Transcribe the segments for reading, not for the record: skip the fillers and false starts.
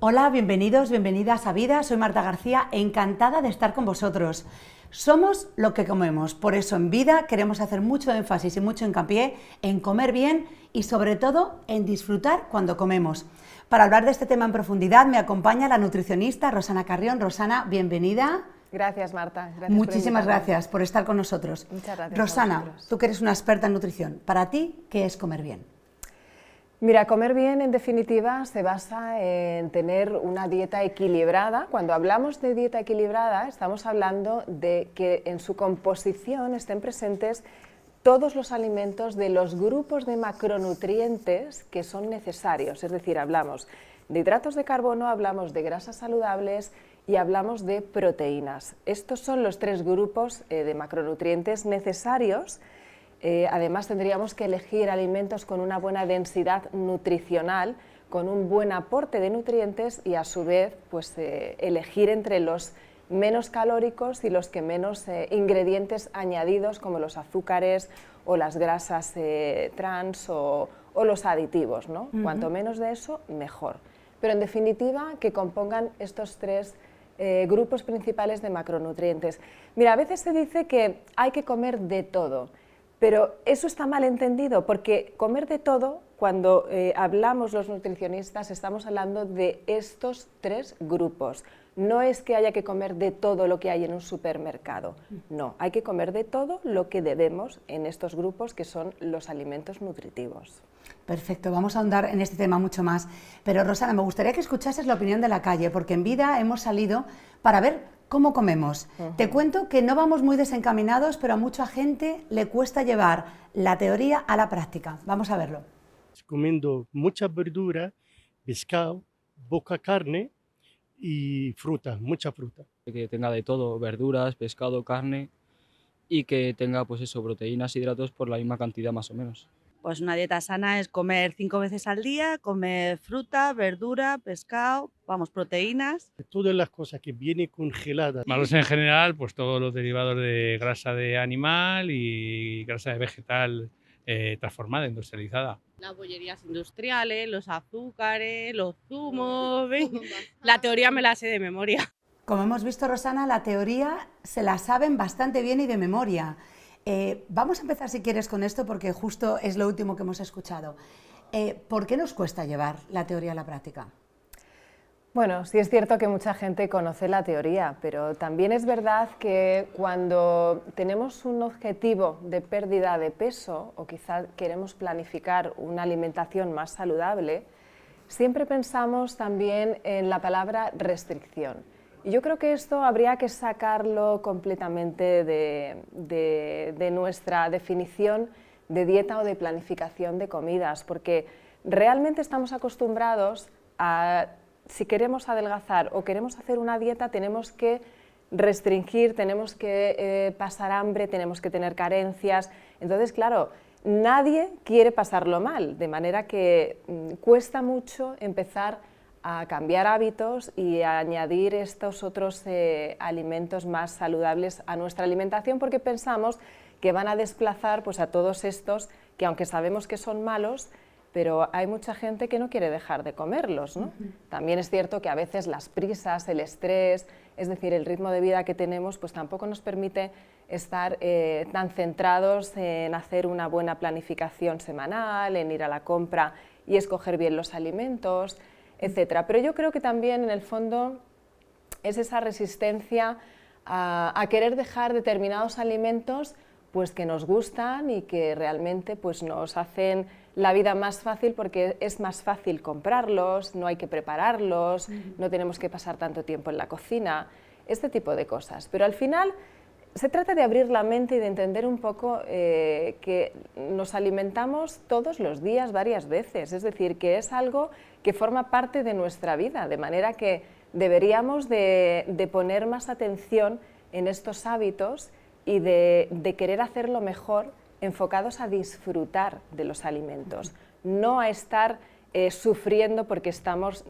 Hola, bienvenidos, bienvenidas a Vida, soy Marta García, encantada de estar con vosotros. Somos lo que comemos, por eso en Vida queremos hacer mucho énfasis y mucho hincapié en comer bien y sobre todo en disfrutar cuando comemos. Para hablar de este tema en profundidad me acompaña la nutricionista Rosana Carrión. Rosana, bienvenida. Gracias, Marta. Gracias. Muchísimas gracias por estar con nosotros. Muchas gracias. Rosana, tú que eres una experta en nutrición, para ti, ¿qué es comer bien? Mira, comer bien en definitiva se basa en tener una dieta equilibrada. Cuando hablamos de dieta equilibrada estamos hablando de que en su composición estén presentes todos los alimentos de los grupos de macronutrientes que son necesarios. Es decir, hablamos de hidratos de carbono, hablamos de grasas saludables y hablamos de proteínas. Estos son los tres grupos de macronutrientes necesarios. Además tendríamos que elegir alimentos con una buena densidad nutricional, con un buen aporte de nutrientes y a su vez pues, elegir entre los menos calóricos y los que menos ingredientes añadidos como los azúcares o las grasas trans o los aditivos, ¿no? Cuanto menos de eso, mejor. Pero en definitiva que compongan estos tres grupos principales de macronutrientes. Mira, a veces se dice que hay que comer de todo. Pero eso está mal entendido, porque comer de todo, cuando hablamos los nutricionistas, estamos hablando de estos tres grupos. No es que haya que comer de todo lo que hay en un supermercado, no, hay que comer de todo lo que debemos en estos grupos que son los alimentos nutritivos. Perfecto, vamos a ahondar en este tema mucho más. Pero Rosana, me gustaría que escuchases la opinión de la calle, porque en Vida hemos salido para ver cómo comemos. Te cuento que no vamos muy desencaminados, pero a mucha gente le cuesta llevar la teoría a la práctica. Vamos a verlo. Comiendo mucha verdura, pescado, poca carne y fruta, mucha fruta. Que tenga de todo, verduras, pescado, carne y que tenga pues eso, proteínas, hidratos por la misma cantidad más o menos. Pues una dieta sana es comer 5 veces al día, comer fruta, verdura, pescado, proteínas. Todas las cosas que vienen congeladas. Malos en general, pues todos los derivados de grasa de animal y grasa de vegetal transformada, industrializada. Las bollerías industriales, los azúcares, los zumos. La teoría me la sé de memoria. Como hemos visto, Rosana, la teoría se la saben bastante bien y de memoria. Vamos a empezar, si quieres, con esto, porque justo es lo último que hemos escuchado. ¿Por qué nos cuesta llevar la teoría a la práctica? Bueno, sí es cierto que mucha gente conoce la teoría, pero también es verdad que cuando tenemos un objetivo de pérdida de peso o quizá queremos planificar una alimentación más saludable, siempre pensamos también en la palabra restricción. Y yo creo que esto habría que sacarlo completamente de nuestra definición de dieta o de planificación de comidas, porque realmente estamos acostumbrados a, si queremos adelgazar o queremos hacer una dieta, tenemos que restringir, tenemos que pasar hambre, tenemos que tener carencias. Entonces, claro, nadie quiere pasarlo mal, de manera que cuesta mucho empezar a cambiar hábitos y a añadir estos otros alimentos más saludables a nuestra alimentación, porque pensamos que van a desplazar pues, a todos estos que, aunque sabemos que son malos, pero hay mucha gente que no quiere dejar de comerlos, ¿no? También es cierto que a veces las prisas, el estrés, es decir, el ritmo de vida que tenemos, pues tampoco nos permite estar tan centrados en hacer una buena planificación semanal, en ir a la compra y escoger bien los alimentos, etcétera. Pero yo creo que también en el fondo es esa resistencia a querer dejar determinados alimentos pues, que nos gustan y que realmente pues, nos hacen la vida más fácil, porque es más fácil comprarlos, no hay que prepararlos, no tenemos que pasar tanto tiempo en la cocina, este tipo de cosas. Pero al final se trata de abrir la mente y de entender un poco que nos alimentamos todos los días varias veces, es decir, que es algo que forma parte de nuestra vida, de manera que deberíamos de poner más atención en estos hábitos y de querer hacerlo mejor, enfocados a disfrutar de los alimentos, no a estar sufriendo porque estamos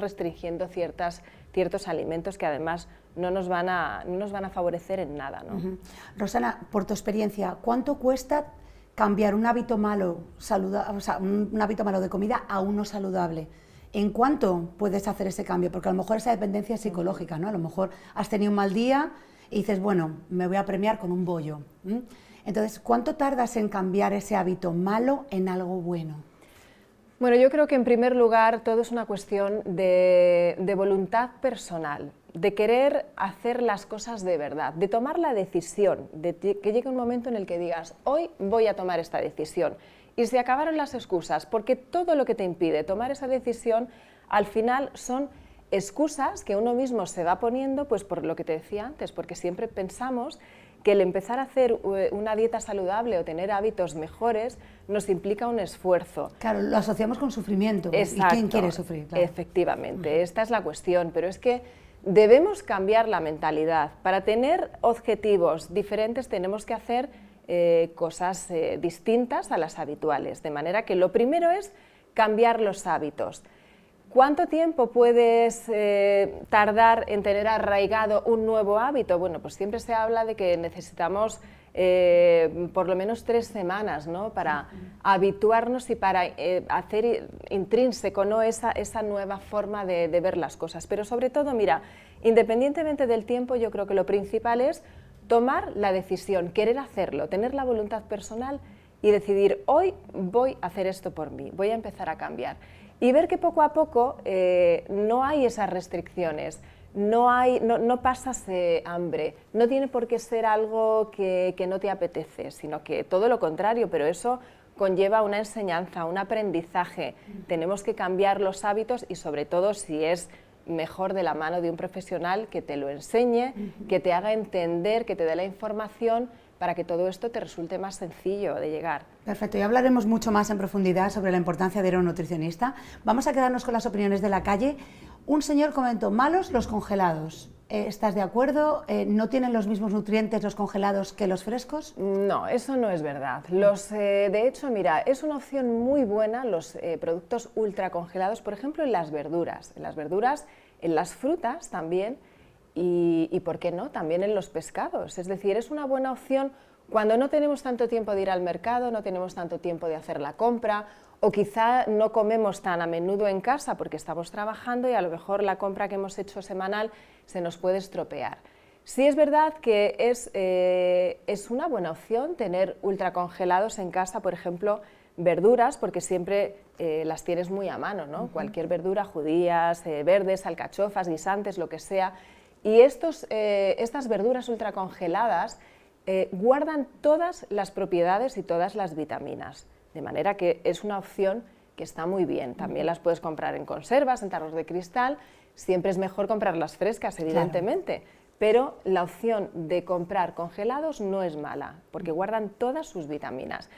restringiendo ciertos alimentos que además no nos van a favorecer en nada, ¿no? Rosana, por tu experiencia, ¿cuánto cuesta cambiar un hábito malo, un hábito malo de comida a uno saludable? ¿En cuánto puedes hacer ese cambio? Porque a lo mejor esa dependencia es psicológica, ¿no? A lo mejor has tenido un mal día y dices, bueno, me voy a premiar con un bollo. Entonces, ¿cuánto tardas en cambiar ese hábito malo en algo bueno? Bueno, yo creo que en primer lugar todo es una cuestión de voluntad personal, de querer hacer las cosas de verdad, de tomar la decisión, de que llegue un momento en el que digas, hoy voy a tomar esta decisión. Y se acabaron las excusas, porque todo lo que te impide tomar esa decisión, al final son excusas que uno mismo se va poniendo, pues por lo que te decía antes, porque siempre pensamos que el empezar a hacer una dieta saludable o tener hábitos mejores nos implica un esfuerzo. Claro, lo asociamos con sufrimiento. Exacto. ¿Y quién quiere sufrir? Claro. Efectivamente, esta es la cuestión, pero es que debemos cambiar la mentalidad. Para tener objetivos diferentes tenemos que hacer cosas distintas a las habituales, de manera que lo primero es cambiar los hábitos. ¿Cuánto tiempo puedes tardar en tener arraigado un nuevo hábito? Bueno, pues siempre se habla de que necesitamos por lo menos 3 semanas, ¿no? Para habituarnos y para hacer intrínseco, ¿no? esa nueva forma de ver las cosas. Pero sobre todo, mira, independientemente del tiempo, yo creo que lo principal es tomar la decisión, querer hacerlo, tener la voluntad personal y decidir, hoy voy a hacer esto por mí, voy a empezar a cambiar. Y ver que poco a poco no hay esas restricciones, no pasas hambre, no tiene por qué ser algo que no te apetece, sino que todo lo contrario, pero eso conlleva una enseñanza, un aprendizaje. Tenemos que cambiar los hábitos y sobre todo si es mejor de la mano de un profesional que te lo enseñe, que te haga entender, que te dé la información para que todo esto te resulte más sencillo de llegar. Perfecto, y hablaremos mucho más en profundidad sobre la importancia de ir a un nutricionista. Vamos a quedarnos con las opiniones de la calle. Un señor comentó, malos los congelados. ¿Estás de acuerdo? ¿No tienen los mismos nutrientes los congelados que los frescos? No, eso no es verdad. De hecho, mira, es una opción muy buena los productos ultracongelados, por ejemplo, en las verduras. En las frutas también. Y ¿por qué no? También en los pescados. Es decir, es una buena opción cuando no tenemos tanto tiempo de ir al mercado, no tenemos tanto tiempo de hacer la compra o quizá no comemos tan a menudo en casa porque estamos trabajando y a lo mejor la compra que hemos hecho semanal se nos puede estropear. Sí es verdad que es una buena opción tener ultracongelados en casa, por ejemplo, verduras, porque siempre las tienes muy a mano, ¿no? Cualquier verdura, judías, verdes, alcachofas, guisantes, lo que sea. Y estas verduras ultracongeladas guardan todas las propiedades y todas las vitaminas, de manera que es una opción que está muy bien. También las puedes comprar en conservas, en tarros de cristal, siempre es mejor comprarlas frescas, evidentemente, claro. Pero la opción de comprar congelados no es mala, porque guardan todas sus vitaminas.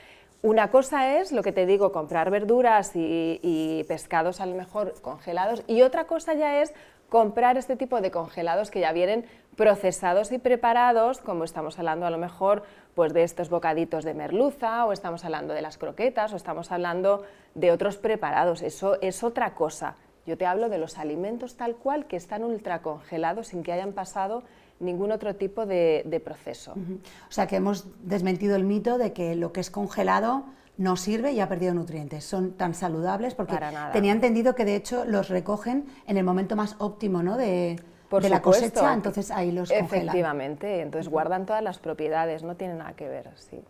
Una cosa es, lo que te digo, comprar verduras y pescados a lo mejor congelados, y otra cosa ya es comprar este tipo de congelados que ya vienen procesados y preparados, como estamos hablando a lo mejor pues de estos bocaditos de merluza, o estamos hablando de las croquetas, o estamos hablando de otros preparados. Eso es otra cosa. Yo te hablo de los alimentos tal cual que están ultracongelados sin que hayan pasado ningún otro tipo de proceso. O sea que hemos desmentido el mito de que lo que es congelado no sirve y ha perdido nutrientes. Son tan saludables porque tenía entendido que de hecho los recogen en el momento más óptimo, ¿no? de la cosecha, entonces ahí los congelan. Efectivamente, entonces guardan todas las propiedades, no tiene nada que ver. Sí.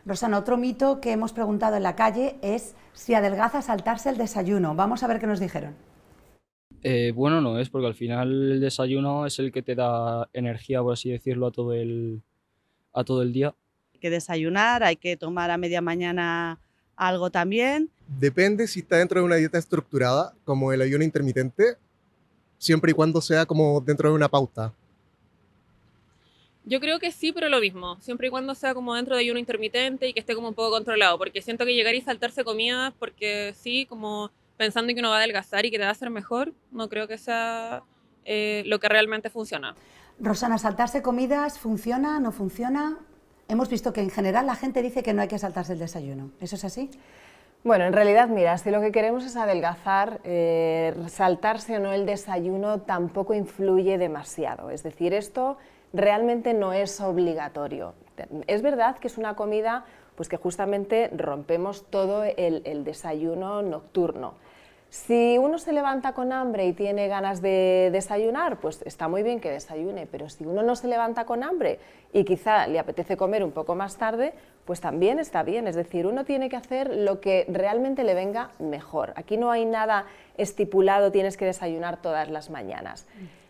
Rosana, otro mito que hemos preguntado en la calle es si adelgaza saltarse el desayuno. Vamos a ver qué nos dijeron. Bueno, no es, porque al final el desayuno es el que te da energía, por así decirlo, a todo el día. Hay que desayunar, hay que tomar a media mañana algo también. Depende si está dentro de una dieta estructurada, como el ayuno intermitente, siempre y cuando sea como dentro de una pauta. Yo creo que sí, pero lo mismo, siempre y cuando sea como dentro de ayuno intermitente y que esté como un poco controlado, porque siento que llegar y saltarse comidas, porque sí, como pensando que uno va a adelgazar y que te va a hacer mejor, no creo que sea lo que realmente funciona. Rosana, ¿saltarse comidas funciona, no funciona? Hemos visto que en general la gente dice que no hay que saltarse el desayuno. ¿Eso es así? Bueno, en realidad, mira, si lo que queremos es adelgazar, saltarse o no el desayuno tampoco influye demasiado. Es decir, esto realmente no es obligatorio. Es verdad que es una comida pues que justamente rompemos todo el desayuno nocturno. Si uno se levanta con hambre y tiene ganas de desayunar, pues está muy bien que desayune, pero si uno no se levanta con hambre y quizá le apetece comer un poco más tarde, pues también está bien. Es decir, uno tiene que hacer lo que realmente le venga mejor. Aquí no hay nada estipulado, tienes que desayunar todas las mañanas.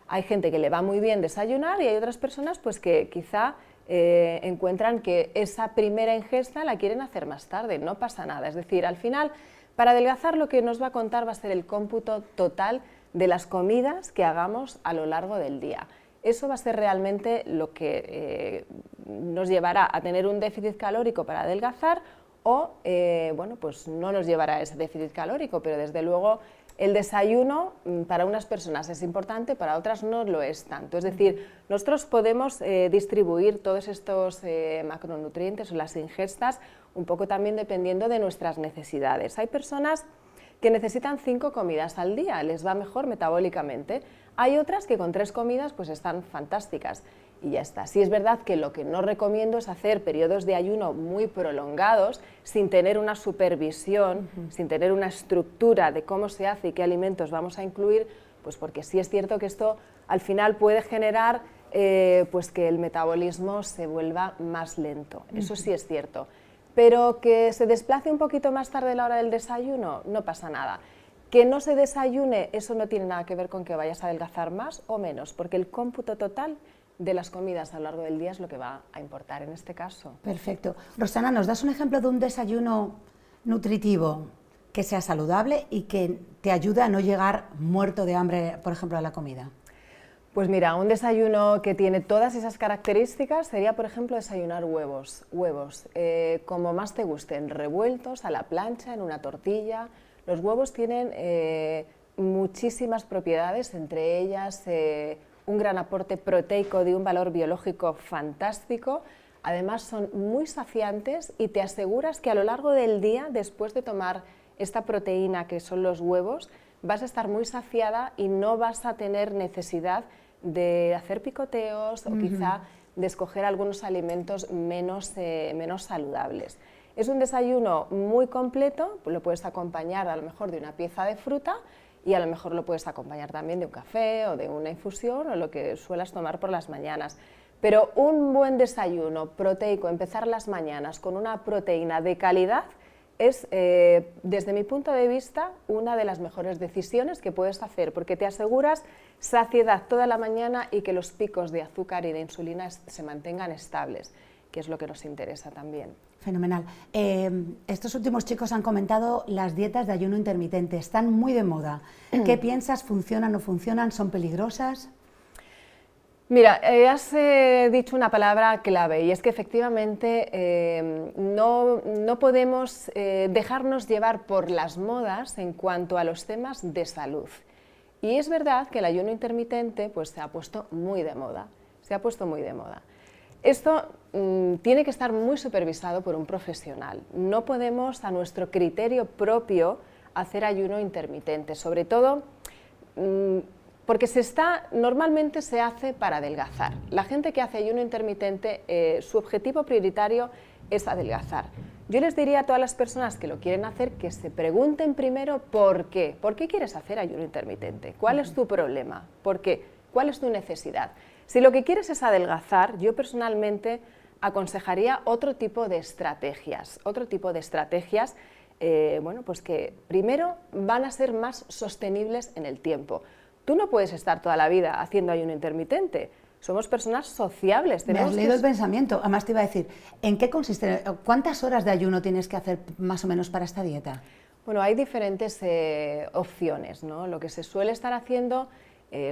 Hay gente que le va muy bien desayunar y hay otras personas pues que quizá encuentran que esa primera ingesta la quieren hacer más tarde, no pasa nada. Es decir, al final, para adelgazar lo que nos va a contar va a ser el cómputo total de las comidas que hagamos a lo largo del día. Eso va a ser realmente lo que nos llevará a tener un déficit calórico para adelgazar o bueno, pues no nos llevará a ese déficit calórico, pero desde luego el desayuno para unas personas es importante, para otras no lo es tanto. Es decir, nosotros podemos distribuir todos estos macronutrientes o las ingestas un poco también dependiendo de nuestras necesidades. Hay personas que necesitan 5 comidas al día, les va mejor metabólicamente. Hay otras que con 3 comidas pues están fantásticas y ya está. Sí es verdad que lo que no recomiendo es hacer periodos de ayuno muy prolongados sin tener una supervisión, sin tener una estructura de cómo se hace y qué alimentos vamos a incluir, pues porque sí es cierto que esto al final puede generar pues que el metabolismo se vuelva más lento. Eso sí es cierto. Pero que se desplace un poquito más tarde la hora del desayuno, no pasa nada. Que no se desayune, eso no tiene nada que ver con que vayas a adelgazar más o menos, porque el cómputo total de las comidas a lo largo del día es lo que va a importar en este caso. Perfecto. Rosana, ¿nos das un ejemplo de un desayuno nutritivo que sea saludable y que te ayude a no llegar muerto de hambre, por ejemplo, a la comida? Pues mira, un desayuno que tiene todas esas características sería, por ejemplo, desayunar huevos, como más te gusten, revueltos, a la plancha, en una tortilla. Los huevos tienen muchísimas propiedades, entre ellas un gran aporte proteico de un valor biológico fantástico. Además son muy saciantes y te aseguras que a lo largo del día, después de tomar esta proteína que son los huevos, vas a estar muy saciada y no vas a tener necesidad de hacer picoteos o quizá de escoger algunos alimentos menos saludables. Es un desayuno muy completo, lo puedes acompañar a lo mejor de una pieza de fruta y a lo mejor lo puedes acompañar también de un café o de una infusión o lo que suelas tomar por las mañanas. Pero un buen desayuno proteico, empezar las mañanas con una proteína de calidad, es, desde mi punto de vista, una de las mejores decisiones que puedes hacer, porque te aseguras saciedad toda la mañana y que los picos de azúcar y de insulina se mantengan estables, que es lo que nos interesa también. Fenomenal. Estos últimos chicos han comentado las dietas de ayuno intermitente, están muy de moda. ¿Qué piensas? ¿Funcionan o no funcionan? ¿Son peligrosas? Mira, has dicho una palabra clave y es que efectivamente no podemos dejarnos llevar por las modas en cuanto a los temas de salud. Y es verdad que el ayuno intermitente pues, se ha puesto muy de moda, Esto tiene que estar muy supervisado por un profesional. No podemos a nuestro criterio propio hacer ayuno intermitente, sobre todo porque normalmente se hace para adelgazar. La gente que hace ayuno intermitente, su objetivo prioritario es adelgazar. Yo les diría a todas las personas que lo quieren hacer que se pregunten primero por qué. ¿Por qué quieres hacer ayuno intermitente? ¿Cuál es tu problema? ¿Por qué? ¿Cuál es tu necesidad? Si lo que quieres es adelgazar, yo personalmente aconsejaría otro tipo de estrategias. Bueno, pues que primero van a ser más sostenibles en el tiempo. Tú no puedes estar toda la vida haciendo ayuno intermitente. Somos personas sociables. Me has leído el pensamiento. Además te iba a decir, ¿en qué consiste? ¿Cuántas horas de ayuno tienes que hacer más o menos para esta dieta? Bueno, hay diferentes opciones, ¿no? Lo que se suele estar haciendo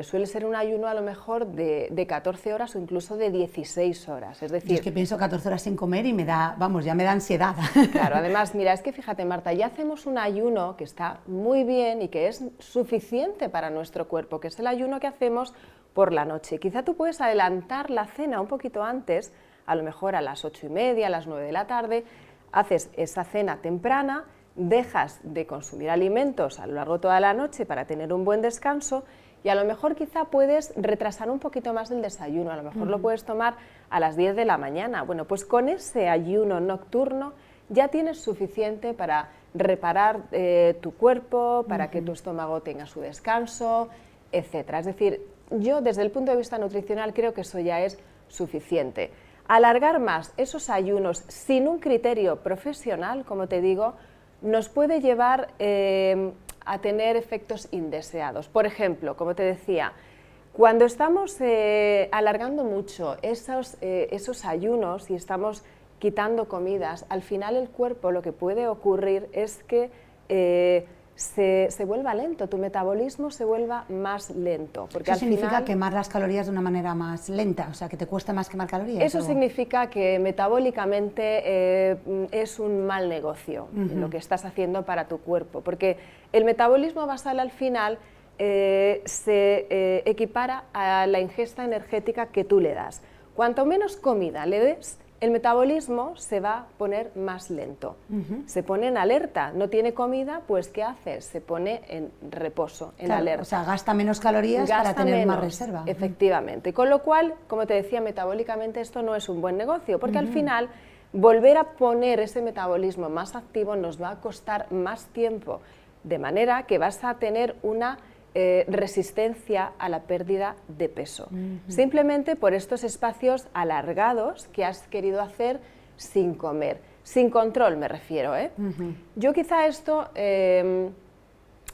suele ser un ayuno a lo mejor de 14 horas o incluso de 16 horas. Es decir, yo es que pienso 14 horas sin comer y ya me da ansiedad. Claro, además, mira, es que fíjate, Marta, ya hacemos un ayuno que está muy bien y que es suficiente para nuestro cuerpo, que es el ayuno que hacemos por la noche. Quizá tú puedes adelantar la cena un poquito antes, a lo mejor a las 8:30, a las 9 de la tarde, haces esa cena temprana, dejas de consumir alimentos a lo largo de toda la noche para tener un buen descanso y a lo mejor quizá puedes retrasar un poquito más el desayuno, a lo mejor lo puedes tomar a las 10 de la mañana. Bueno, pues con ese ayuno nocturno ya tienes suficiente para reparar tu cuerpo, para que tu estómago tenga su descanso, etc. Es decir, yo desde el punto de vista nutricional creo que eso ya es suficiente. Alargar más esos ayunos sin un criterio profesional, como te digo, nos puede llevar a tener efectos indeseados. Por ejemplo, como te decía, cuando estamos alargando mucho esos ayunos y estamos quitando comidas, al final el cuerpo lo que puede ocurrir es que se vuelva lento, tu metabolismo se vuelva más lento. Porque ¿Eso significa final, quemar las calorías de una manera más lenta? O sea, que te cuesta más quemar calorías. Eso significa que metabólicamente es un mal negocio lo que estás haciendo para tu cuerpo, porque el metabolismo basal al final se equipara a la ingesta energética que tú le das. Cuanto menos comida le des, el metabolismo se va a poner más lento, se pone en alerta, no tiene comida, pues ¿qué hace? Se pone en reposo, en alerta. O sea, gasta menos calorías para tener más reserva. Efectivamente, con lo cual, como te decía, metabólicamente esto no es un buen negocio, porque al final volver a poner ese metabolismo más activo nos va a costar más tiempo, de manera que vas a tener una resistencia a la pérdida de peso, simplemente por estos espacios alargados que has querido hacer sin comer, sin control me refiero. Yo quizá esto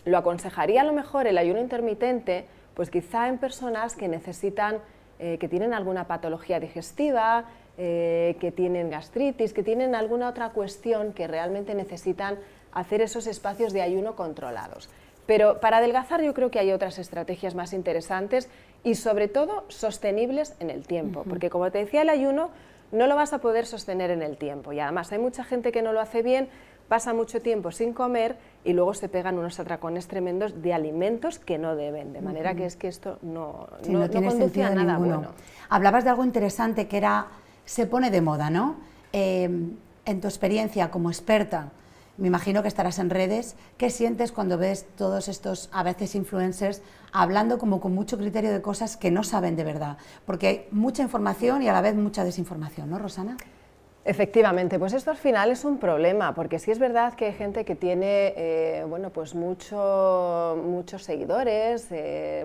lo aconsejaría a lo mejor el ayuno intermitente, pues quizá en personas que necesitan, que tienen alguna patología digestiva, que tienen gastritis, que tienen alguna otra cuestión que realmente necesitan hacer esos espacios de ayuno controlados. Pero para adelgazar yo creo que hay otras estrategias más interesantes y sobre todo sostenibles en el tiempo, porque como te decía, el ayuno no lo vas a poder sostener en el tiempo y además hay mucha gente que no lo hace bien, pasa mucho tiempo sin comer y luego se pegan unos atracones tremendos de alimentos que no deben, de manera que es que esto no conduce a nada bueno. Hablabas de algo interesante que era, se pone de moda, ¿no? En tu experiencia como experta, me imagino que estarás en redes, ¿qué sientes cuando ves todos estos, a veces influencers, hablando como con mucho criterio de cosas que no saben de verdad? Porque hay mucha información y a la vez mucha desinformación, ¿no, Rosana? Efectivamente, pues esto al final es un problema, porque sí es verdad que hay gente que tiene bueno, pues muchos seguidores,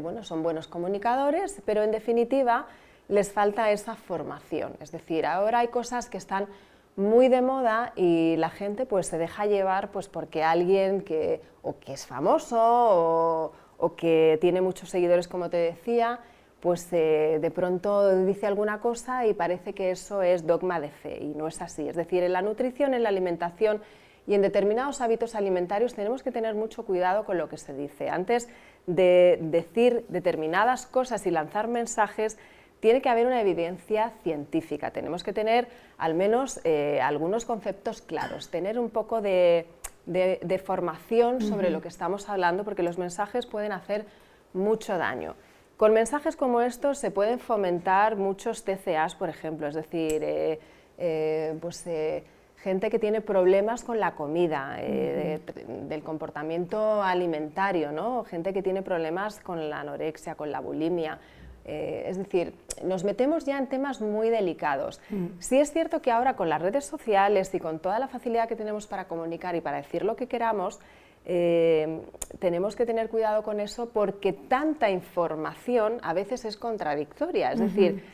bueno, son buenos comunicadores, pero en definitiva les falta esa formación. Es decir, ahora hay cosas que están muy de moda y la gente pues se deja llevar pues porque alguien que es famoso o que tiene muchos seguidores, como te decía, pues de pronto dice alguna cosa y parece que eso es dogma de fe y no es así. Es decir, en la nutrición, en la alimentación y en determinados hábitos alimentarios tenemos que tener mucho cuidado con lo que se dice. Antes de decir determinadas cosas y lanzar mensajes, tiene que haber una evidencia científica, tenemos que tener al menos algunos conceptos claros, tener un poco de formación sobre lo que estamos hablando, porque los mensajes pueden hacer mucho daño. Con mensajes como estos se pueden fomentar muchos TCAs, por ejemplo, es decir, gente que tiene problemas con la comida, del comportamiento alimentario, ¿no? Gente que tiene problemas con la anorexia, con la bulimia. Es decir, nos metemos ya en temas muy delicados. Sí es cierto que ahora con las redes sociales y con toda la facilidad que tenemos para comunicar y para decir lo que queramos, tenemos que tener cuidado con eso porque tanta información a veces es contradictoria. Es decir,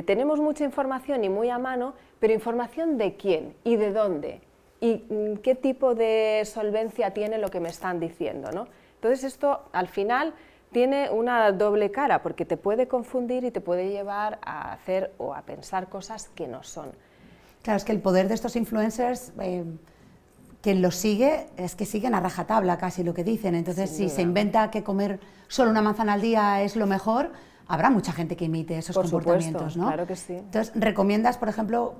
tenemos mucha información y muy a mano, pero ¿información de quién y de dónde? ¿Y qué tipo de solvencia tiene lo que me están diciendo, ¿no? Entonces esto al final tiene una doble cara porque te puede confundir y te puede llevar a hacer o a pensar cosas que no son. Claro, es que el poder de estos influencers, quien los sigue, es que siguen a rajatabla casi lo que dicen. Entonces, si se inventa que comer solo una manzana al día es lo mejor, habrá mucha gente que imite esos comportamientos, supuesto, ¿no? Claro que sí. Entonces, recomiendas, por ejemplo,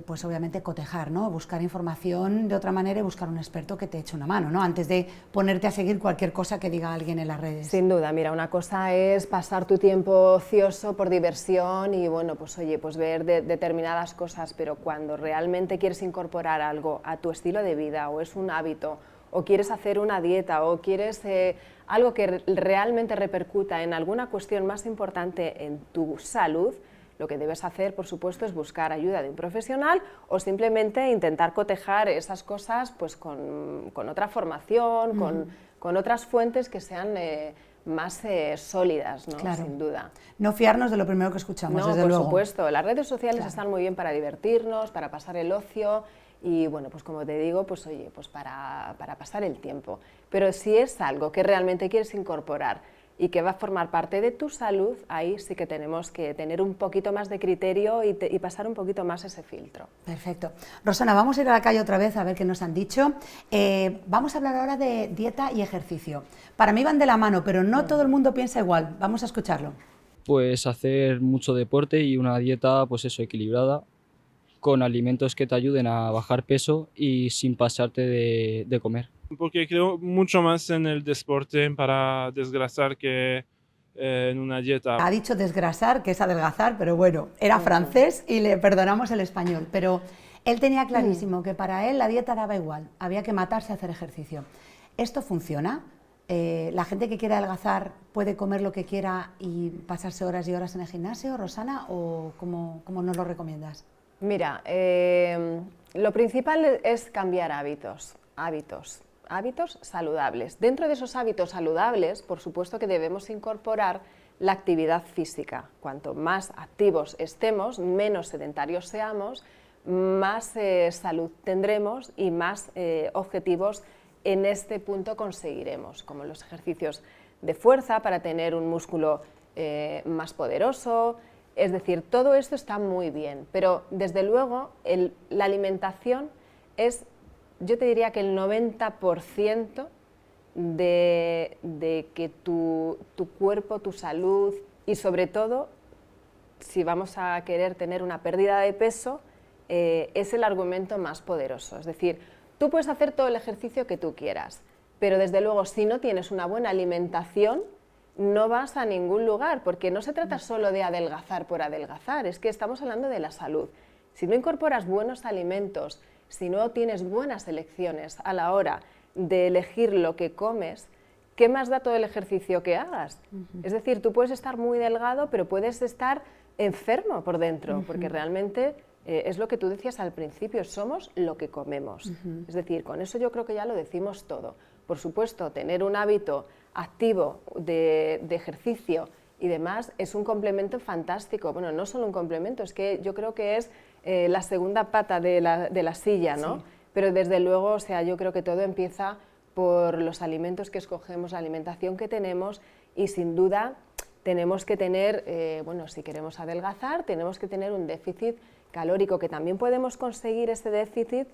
pues obviamente cotejar, ¿no? Buscar información de otra manera y buscar un experto que te eche una mano, ¿no? Antes de ponerte a seguir cualquier cosa que diga alguien en las redes. Sin duda, mira, una cosa es pasar tu tiempo ocioso por diversión y, bueno, pues oye, pues ver determinadas cosas, pero cuando realmente quieres incorporar algo a tu estilo de vida o es un hábito o quieres hacer una dieta o quieres algo que realmente repercuta en alguna cuestión más importante en tu salud, lo que debes hacer, por supuesto, es buscar ayuda de un profesional o simplemente intentar cotejar esas cosas pues, con otra formación, con otras fuentes que sean más sólidas, ¿no? Claro. Sin duda. No fiarnos de lo primero que escuchamos, No, desde por luego. supuesto. Las redes sociales Claro. están muy bien para divertirnos, para pasar el ocio y, bueno, pues como te digo, pues oye, pues para pasar el tiempo. Pero si es algo que realmente quieres incorporar y que va a formar parte de tu salud, ahí sí que tenemos que tener un poquito más de criterio y pasar un poquito más ese filtro. Perfecto. Rosana, vamos a ir a la calle otra vez a ver qué nos han dicho. Vamos a hablar ahora de dieta y ejercicio. Para mí van de la mano, pero no todo el mundo piensa igual. Vamos a escucharlo. Pues hacer mucho deporte y una dieta, pues eso, equilibrada, con alimentos que te ayuden a bajar peso y sin pasarte de comer. Porque creo mucho más en el deporte para desgrasar que en una dieta. Ha dicho desgrasar, que es adelgazar, pero bueno, era francés y le perdonamos el español. Pero él tenía clarísimo que para él la dieta daba igual, había que matarse a hacer ejercicio. ¿Esto funciona? ¿La gente que quiera adelgazar puede comer lo que quiera y pasarse horas y horas en el gimnasio, Rosana? ¿O cómo nos lo recomiendas? Mira, lo principal es cambiar hábitos saludables. Dentro de esos hábitos saludables, por supuesto que debemos incorporar la actividad física. Cuanto más activos estemos, menos sedentarios seamos, más salud tendremos y más objetivos en este punto conseguiremos, como los ejercicios de fuerza para tener un músculo más poderoso. Es decir, todo esto está muy bien, pero desde luego la alimentación es, yo te diría que el 90% de que tu cuerpo, tu salud y sobre todo, si vamos a querer tener una pérdida de peso, es el argumento más poderoso. Es decir, tú puedes hacer todo el ejercicio que tú quieras, pero desde luego si no tienes una buena alimentación, no vas a ningún lugar, porque no se trata solo de adelgazar por adelgazar, es que estamos hablando de la salud. Si no incorporas buenos alimentos, si no tienes buenas elecciones a la hora de elegir lo que comes, ¿qué más da todo el ejercicio que hagas? Es decir, tú puedes estar muy delgado, pero puedes estar enfermo por dentro, porque realmente es lo que tú decías al principio, somos lo que comemos. Es decir, con eso yo creo que ya lo decimos todo. Por supuesto, tener un hábito activo de ejercicio y demás es un complemento fantástico. Bueno, no solo un complemento, es que yo creo que es la segunda pata de la silla, ¿no? Sí. Pero desde luego, o sea, yo creo que todo empieza por los alimentos que escogemos, la alimentación que tenemos y sin duda tenemos que tener, bueno, si queremos adelgazar, tenemos que tener un déficit calórico, que también podemos conseguir ese déficit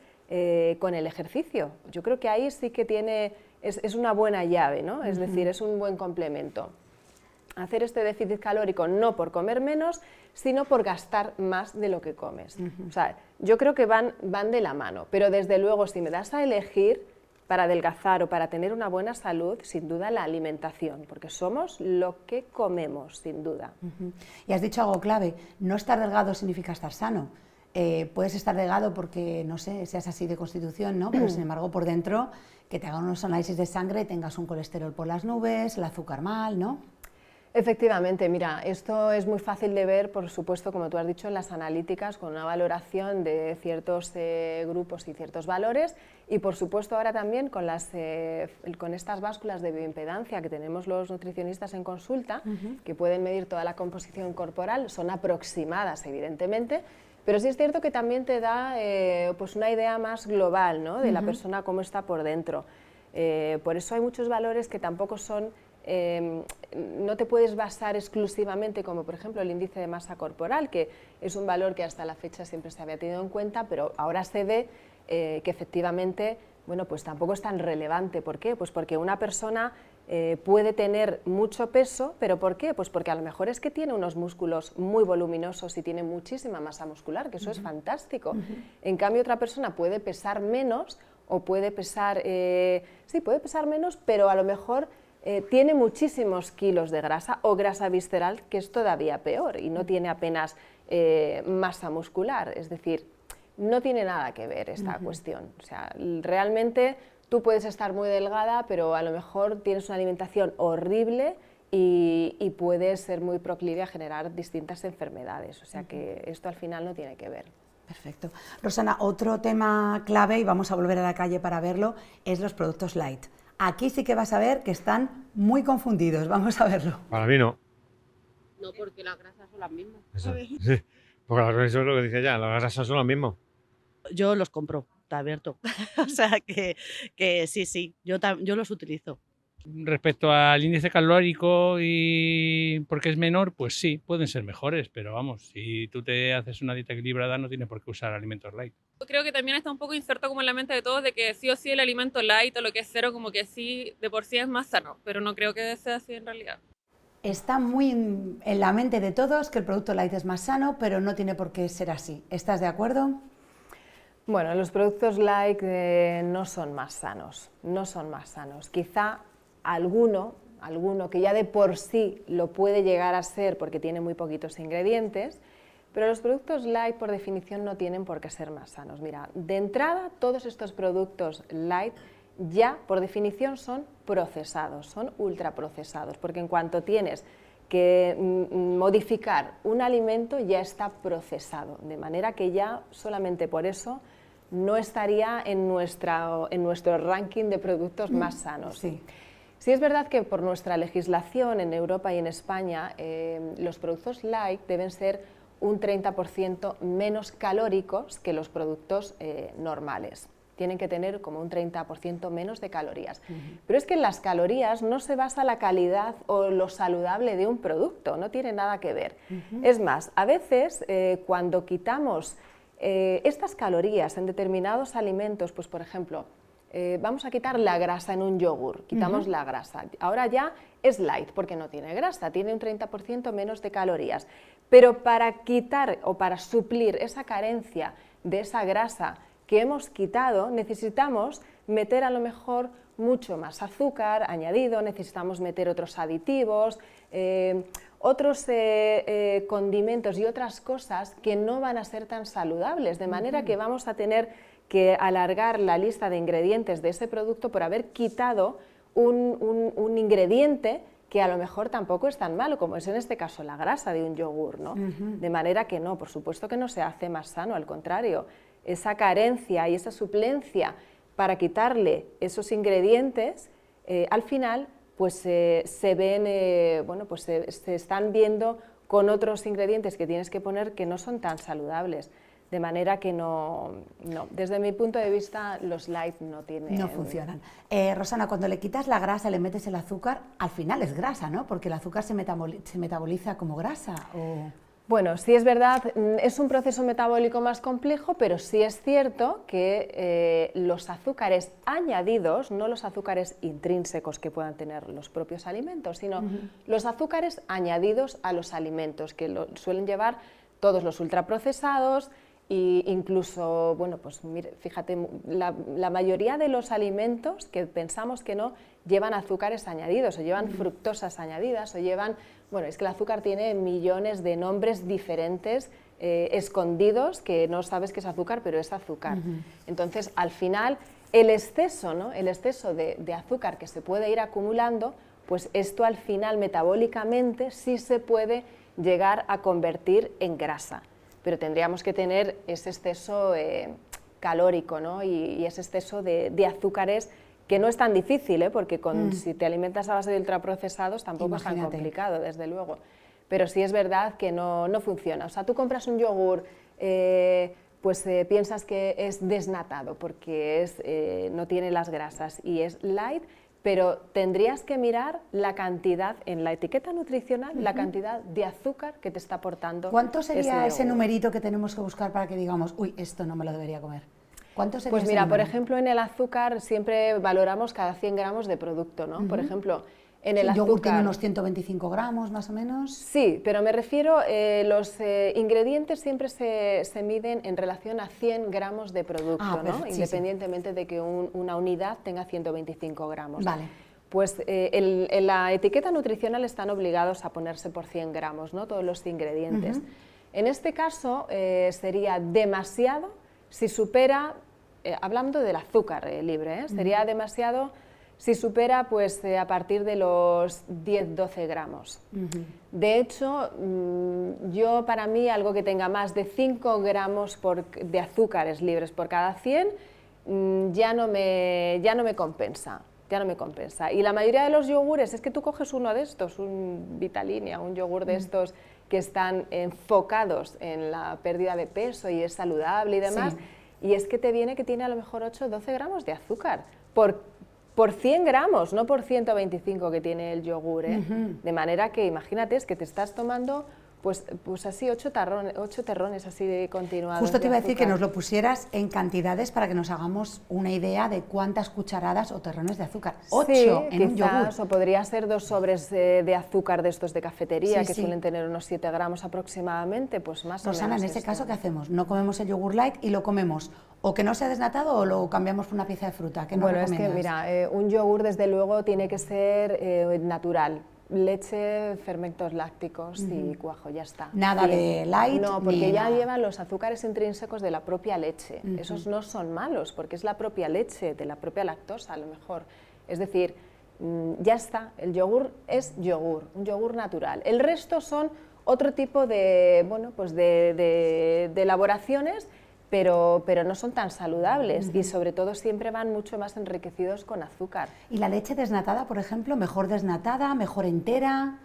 con el ejercicio. Yo creo que ahí sí que es una buena llave, ¿no? Es decir, es un buen complemento. Hacer este déficit calórico no por comer menos, sino por gastar más de lo que comes. O sea, yo creo que van de la mano, pero desde luego si me das a elegir para adelgazar o para tener una buena salud, sin duda la alimentación, porque somos lo que comemos, sin duda. Y has dicho algo clave, no estar delgado significa estar sano. Puedes estar delgado porque, no sé, seas así de constitución, ¿no? Pero sin embargo por dentro que te hagan unos análisis de sangre y tengas un colesterol por las nubes, el azúcar mal, ¿no? Efectivamente, mira, esto es muy fácil de ver, por supuesto, como tú has dicho, en las analíticas, con una valoración de ciertos grupos y ciertos valores, y por supuesto ahora también con estas básculas de bioimpedancia que tenemos los nutricionistas en consulta, que pueden medir toda la composición corporal, son aproximadas evidentemente, pero sí es cierto que también te da pues una idea más global, ¿no? De la persona, cómo está por dentro. Por eso hay muchos valores que tampoco son... no te puedes basar exclusivamente, como por ejemplo el índice de masa corporal, que es un valor que hasta la fecha siempre se había tenido en cuenta, pero ahora se ve que efectivamente, bueno, pues tampoco es tan relevante. ¿Por qué? Pues porque una persona puede tener mucho peso, ¿pero por qué? Pues porque a lo mejor es que tiene unos músculos muy voluminosos y tiene muchísima masa muscular, que eso es fantástico. En cambio, otra persona puede pesar menos o puede pesar, sí, puede pesar menos, pero a lo mejor tiene muchísimos kilos de grasa o grasa visceral, que es todavía peor, y no tiene apenas masa muscular. Es decir, no tiene nada que ver esta cuestión. O sea, realmente tú puedes estar muy delgada, pero a lo mejor tienes una alimentación horrible y puede ser muy proclive a generar distintas enfermedades, o sea que esto al final no tiene que ver. Perfecto. Rosana, otro tema clave, y vamos a volver a la calle para verlo, es los productos light. Aquí sí que vas a ver que están muy confundidos, vamos a verlo. Para mí no. No, porque las grasas son las mismas. Eso, sí, porque eso es lo que dice ya, las grasas son las mismas. Yo los compro, está abierto. O sea que sí, yo los utilizo. Respecto al índice calórico y porque es menor, pues sí, pueden ser mejores, pero vamos, si tú te haces una dieta equilibrada no tienes por qué usar alimentos light. Yo creo que también está un poco inserto como en la mente de todos de que sí o sí el alimento light o lo que es cero como que sí de por sí es más sano, pero no creo que sea así en realidad. Está muy en la mente de todos que el producto light es más sano, pero no tiene por qué ser así. ¿Estás de acuerdo? Bueno, los productos light no son más sanos, no son más sanos. Quizá alguno que ya de por sí lo puede llegar a ser porque tiene muy poquitos ingredientes, pero los productos light por definición no tienen por qué ser más sanos. Mira, de entrada todos estos productos light ya por definición son procesados, son ultraprocesados, porque en cuanto tienes que modificar un alimento ya está procesado, de manera que ya solamente por eso no estaría en nuestro ranking de productos más sanos. Sí. Sí es verdad que por nuestra legislación en Europa y en España los productos light deben ser un 30% menos calóricos que los productos normales. Tienen que tener como un 30% menos de calorías. Pero es que en las calorías no se basa la calidad o lo saludable de un producto, no tiene nada que ver. Es más, a veces cuando quitamos estas calorías en determinados alimentos, pues por ejemplo, vamos a quitar la grasa en un yogur, quitamos la grasa. Ahora ya es light porque no tiene grasa, tiene un 30% menos de calorías. Pero para quitar o para suplir esa carencia de esa grasa que hemos quitado, necesitamos meter a lo mejor mucho más azúcar añadido, necesitamos meter otros aditivos, otros condimentos y otras cosas que no van a ser tan saludables, de manera que vamos a tener que alargar la lista de ingredientes de ese producto por haber quitado un ingrediente que a lo mejor tampoco es tan malo, como es en este caso la grasa de un yogur, ¿no? De manera que no, por supuesto que no se hace más sano, al contrario, esa carencia y esa suplencia para quitarle esos ingredientes, al final pues se ven, bueno, pues se están viendo con otros ingredientes que tienes que poner que no son tan saludables. De manera que no, desde mi punto de vista los light no tienen... No funcionan. Rosana, cuando le quitas la grasa, le metes el azúcar, al final es grasa, ¿no? Porque el azúcar se metaboliza como grasa. ¿O? Bueno, sí es verdad, es un proceso metabólico más complejo, pero sí es cierto que los azúcares añadidos, no los azúcares intrínsecos que puedan tener los propios alimentos, sino los azúcares añadidos a los alimentos, que suelen llevar todos los ultraprocesados, e incluso, bueno, pues mire, fíjate, la mayoría de los alimentos que pensamos que no llevan azúcares añadidos, o llevan fructosas añadidas, o llevan, bueno, es que el azúcar tiene millones de nombres diferentes escondidos que no sabes que es azúcar, pero es azúcar. Entonces, al final, el exceso, ¿no? El exceso de azúcar que se puede ir acumulando, pues esto al final metabólicamente sí se puede llegar a convertir en grasa. Pero tendríamos que tener ese exceso calórico, ¿no? y ese exceso de azúcares, que no es tan difícil, porque si te alimentas a base de ultraprocesados tampoco es tan complicado, desde luego. Pero sí es verdad que no funciona. O sea, tú compras un yogur, pues piensas que es desnatado porque no tiene las grasas y es light, pero tendrías que mirar la cantidad en la etiqueta nutricional, la cantidad de azúcar que te está aportando. ¿Cuánto sería ese numerito que tenemos que buscar para que digamos, uy, esto no me lo debería comer? ¿Cuánto sería? Pues mira, por ejemplo, en el azúcar siempre valoramos cada 100 gramos de producto, ¿no? Por ejemplo, en el azúcar... yogur tiene unos 125 gramos más o menos. Sí, pero me refiero, los ingredientes siempre se miden en relación a 100 gramos de producto, ¿no? Independientemente de que una unidad tenga 125 gramos. Vale. Pues en la etiqueta nutricional están obligados a ponerse por 100 gramos, ¿no? Todos los ingredientes. En este caso sería demasiado si supera, hablando del azúcar libre, sería demasiado si supera pues a partir de los 10-12 gramos. De hecho, yo para mí algo que tenga más de 5 gramos de azúcares libres por cada 100 ya no me compensa. Ya no me compensa. Y la mayoría de los yogures, es que tú coges uno de estos, un Vitalinia, un yogur de estos que están enfocados en la pérdida de peso y es saludable y demás, y es que te viene que tiene a lo mejor 8 o 12 gramos de azúcar por 100 gramos, no por 125 que tiene el yogur, ¿eh? De manera que imagínate, es que te estás tomando pues así 8 terrones así continuados. Justo te iba a decir que azúcar. nos lo pusieras en cantidades para que nos hagamos una idea de cuántas cucharadas o terrones de azúcar. 8 sí, en un yogur. quizás, o podría ser 2 sobres de azúcar de estos de cafetería, Sí, que sí. suelen tener unos 7 gramos aproximadamente, pues más Rosana, o en menos ese esto. caso, ¿qué hacemos? No comemos el yogur light y lo comemos o que no sea desnatado o lo cambiamos por una pieza de fruta. ¿Qué nos Bueno, es que recomiendas? mira, un yogur desde luego tiene que ser natural. Leche, fermentos lácticos y cuajo, ya está. Nada de light No, ni porque ya nada. llevan los azúcares intrínsecos de la propia leche. Esos no son malos, porque es la propia leche, de la propia lactosa a lo mejor. Es decir, ya está, el yogur es yogur, un yogur natural. El resto son otro tipo de, bueno, pues de elaboraciones, pero no son tan saludables y sobre todo siempre van mucho más enriquecidos con azúcar. ¿Y la leche desnatada, por ejemplo, mejor desnatada, mejor entera?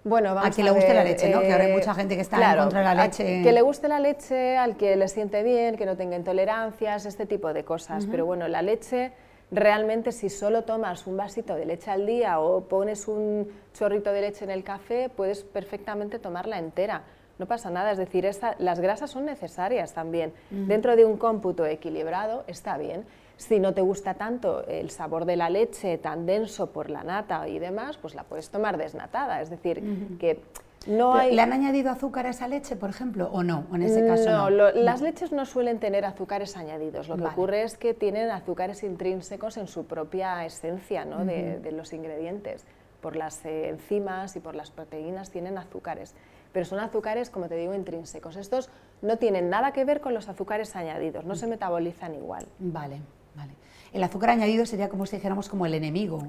Bueno, vamos a quien le guste la leche, ¿no? Que ahora hay mucha gente que está en contra de la leche. A que le guste la leche, al que le siente bien, que no tenga intolerancias, este tipo de cosas. Pero bueno, la leche, realmente si solo tomas un vasito de leche al día o pones un chorrito de leche en el café, puedes perfectamente tomarla entera. No pasa nada, es decir, las grasas son necesarias también. Dentro de un cómputo equilibrado está bien. Si no te gusta tanto el sabor de la leche tan denso por la nata y demás, pues la puedes tomar desnatada. Es decir, que no hay... ¿Le han añadido azúcar a esa leche, por ejemplo, o no? En ese caso no. Las leches no suelen tener azúcares añadidos. Lo que ocurre es que tienen azúcares intrínsecos en su propia esencia, ¿no? de los ingredientes. Por las enzimas y por las proteínas tienen azúcares. Pero son azúcares, como te digo, intrínsecos. Estos no tienen nada que ver con los azúcares añadidos, no se metabolizan igual. Vale, vale. El azúcar añadido sería como si dijéramos como el enemigo.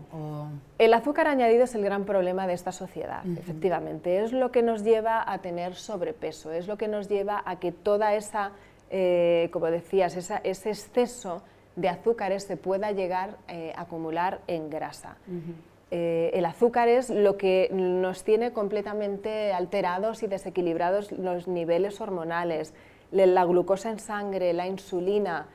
El azúcar añadido es el gran problema de esta sociedad, efectivamente. Es lo que nos lleva a tener sobrepeso, es lo que nos lleva a que toda esa, como decías, ese exceso de azúcares se pueda llegar a acumular en grasa. El azúcar es lo que nos tiene completamente alterados y desequilibrados los niveles hormonales, la glucosa en sangre, la insulina.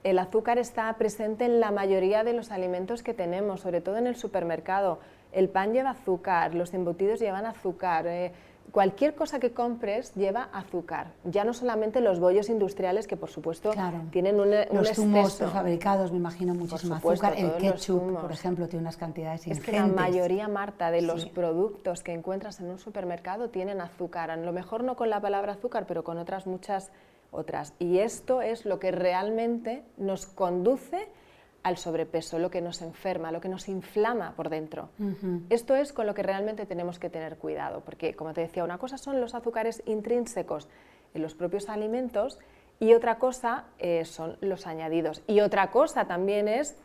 El azúcar está presente en la mayoría de los alimentos que tenemos, sobre todo en el supermercado. El pan lleva azúcar, los embutidos llevan azúcar, cualquier cosa que compres lleva azúcar. Ya no solamente los bollos industriales, que por supuesto tienen un los zumos exceso. Fabricados, me imagino, muchísimo supuesto, azúcar. El todos los ketchup, zumos. por ejemplo, tiene unas cantidades Es ingentes. que la mayoría, Marta, de los Sí. productos que encuentras en un supermercado tienen azúcar. A lo mejor no con la palabra azúcar, pero con otras muchas otras. Y esto es lo que realmente nos conduce al sobrepeso, lo que nos enferma, lo que nos inflama por dentro. Esto es con lo que realmente tenemos que tener cuidado, porque, como te decía, una cosa son los azúcares intrínsecos en los propios alimentos y otra cosa son los añadidos. Y otra cosa también es